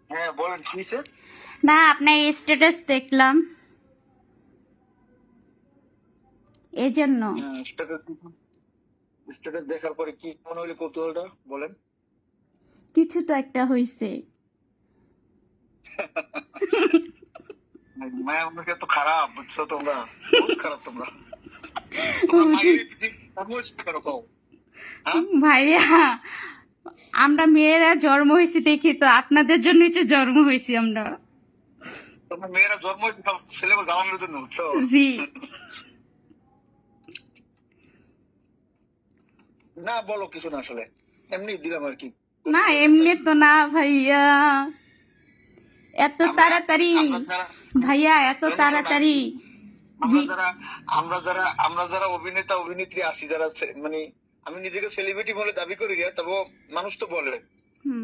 হ্যাঁ বলেন কি হয়েছে? না আপনার স্ট্যাটাস দেখলাম এই জন্য। স্ট্যাটাস দেখার পরে কি মনে হইলো কৌতূহলটা বলেন। কিছু তো একটা হইছে। মায়া আমাকে এত খারাপ বুঝছো তোমরা, বহুত খারাপ তোমরা। ভাইয়া আমরা মেয়েরা জন্ম হয়েছি দেখি তো আপনাদের জন্যই তো জন্ম হয়েছি আমরা। তোমরা মেয়েরা জন্ম ছেলে জানানোর জন্য বুঝছো। জি না বলো কিছু না, আসলে এমনি দিলাম আর কি। না এমনি তো না ভাইয়া, এত তাড়াতাড়ি ভাইয়া এত তাড়াতাড়ি। আমরা যারা অভিনেতা অভিনেত্রী আছি, যারা মানে আমি নিজেকে সেলিব্রিটি বলে দাবি করি না, তবু মানুষ তো বলে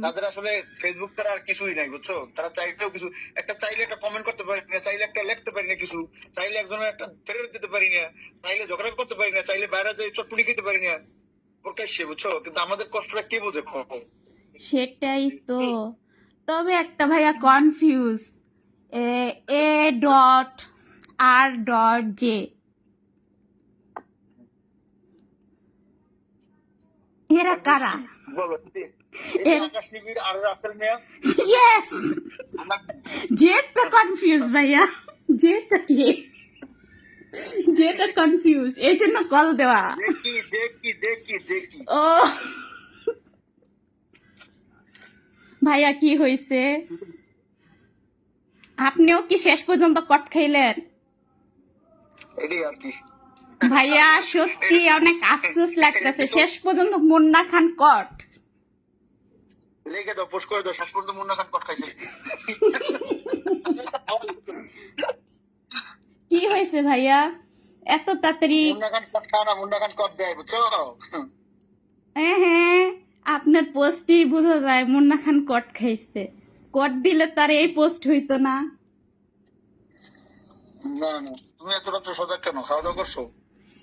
তাদের আসলে ফেসবুক ছাড়া আর কিছুই নাই বুঝছো। তারা চাইলেও কিছু একটা, চাইলে একটা কমেন্ট করতে পারি না, চাইলে একটা লিখতে পারি না, কিছু চাইলে একজনের একটা ফেরত দিতে পারি না, চাইলে ঝগড়া করতে পারি না, চাইলে বাইরে যাই চটপুটি খেতে পারি না, প্রকাশ্যে বুঝছো। কিন্তু আমাদের কষ্টটা কে বোঝে? সেটাই তো। তবে একটা ভাইয়া কনফিউজ, এ ডট আর ডট জে এরা কারা? বলো আকাশ নিবিড় আর রাফেল মিয়া। ইয়েস জেটা কনফিউজ ভাইয়া, জেটা কে, জেটা কনফিউজ এই জন্য কল দেওয়া। দেখি ও ভাইয়া কি হয়েছে? আপনিও কি শেষ পর্যন্ত কট খাইলেন? এটাই আর কি ভাইয়া সত্যি অনেক আফসোস লাগতেছে, শেষ পর্যন্ত মুন্না খান কট। লেগে দাও, পোস্ট করে দাও, শেষ পর্যন্ত মুন্না খান কট খাইছে। কি হয়েছে ভাইয়া এত তাড়াতাড়ি? মুন্না খান কট খায় না, মুন্না খান কট দেয় বুঝছো। হ্যাঁ আপনার পোস্টই বোঝা যায় মুন্না খান কট খাইছে। কট দিলে তার এই পোস্ট হইতো না। না না, তুমি এত রাত্রে সজাগ কেন? খাওয়া দাওয়া করছো?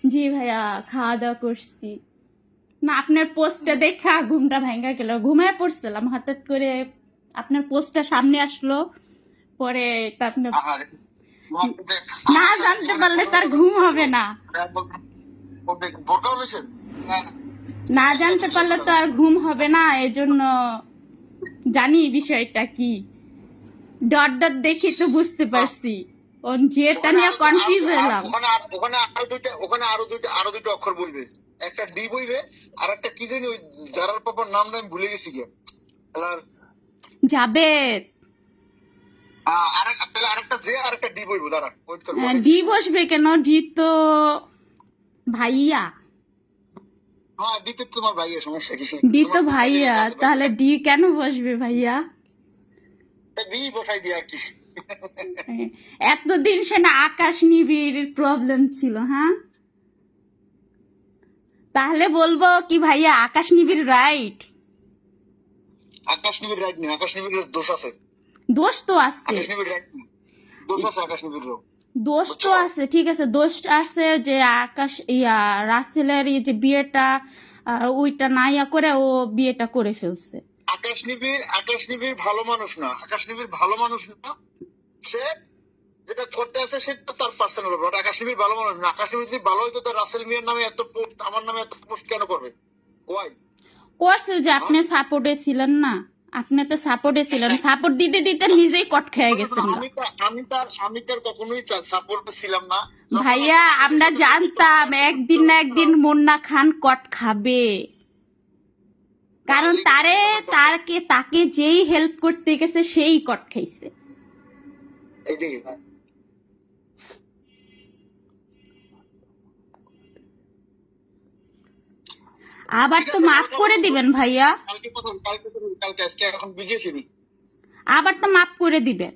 জি ভাইয়া খাওয়া দাওয়া করছি। না আপনার পোস্টটা দেখা ঘুমটা ভাঙ্গা গেল, ঘুমায় পড়ছিলাম, হঠাৎ করে আপনার পোস্টটা সামনে আসলো, পরে তা আপনার না জানতে পারলে তার ঘুম হবে না, না জানতে পারলে তো আর ঘুম হবে না, এই জন্য জানি বিষয়টা কি। ডট ডট দেখি তো বুঝতে পারছি, যেটা নিয়ে কনফিউজ হলাম। ওখানে আরো দুইটা অক্ষর বলবে, একটা ডি বইবে আর একটা কি জানি ওই যারার পাপার নামটা আমি ভুলে গেছি গিয়া। জাবেদ আরেকটা জে আর একটা ডি বইবো, দাঁড়া ডি বসবে কেন? ডি তো ভাইয়া। হ্যাঁ ডি তো তোমার ভাইয়া, সমস্যা কি? ডি তো ভাইয়া, তাহলে ডি কেন বসবে ভাইয়া? ডি বসাই দিয়া কি? এতদিন সে না আকাশ নিবিড় প্রবলেম ছিল। হ্যাঁ তাহলে বলবো কি ভাইয়া আকাশ নিবিড় রাইট? আকাশ নিবিড় রাইট নেই, আকাশ নিবিড়ের দোষ আছে। দোষ তো আছে, আকাশ নিবিড় রাইট নেই, দোষ আছে আকাশ নিবিড়ের। দোষ তো আছে, ঠিক আছে দোষ আছে যে আকাশ রাসেলের যে বিয়েটা ওইটা নাইয়া করে ও বিয়েটা করে ফেলছে। আকাশ নিবিড় ভালো মানুষ না, আকাশ নিবিড় ভালো মানুষ না, সে যেটা করতে আছে সেটা তার পার্সোনাল ব্যাপার। আকাশ নিবিড় ভালো মানুষ না, আকাশ নিবিড় যদি ভালো হইতো তার রাসেল মিয়ার নামে এত পোস্ট, আমার নামে এত পোস্ট কেন করবে? ওয়াই করছে যে আপনি সাপোর্টে ছিলেন না, আপনি তো সাপোর্টে ছিলেন, সাপোর্ট দিতে দিতে নিজেই কট খেয়ে গেছেন। আমি তার কখনোই সাপোর্টে ছিলাম না ভাইয়া, আমরা জানতাম একদিন না একদিন মুন্না খান কট খাবে, কারণ তাকে যেই হেল্প করতে গেছে সেই কট খাইছে। আবার তো মাফ করে দিবেন ভাইয়া, কালকে এখন বিজে আবার তো মাফ করে দিবেন।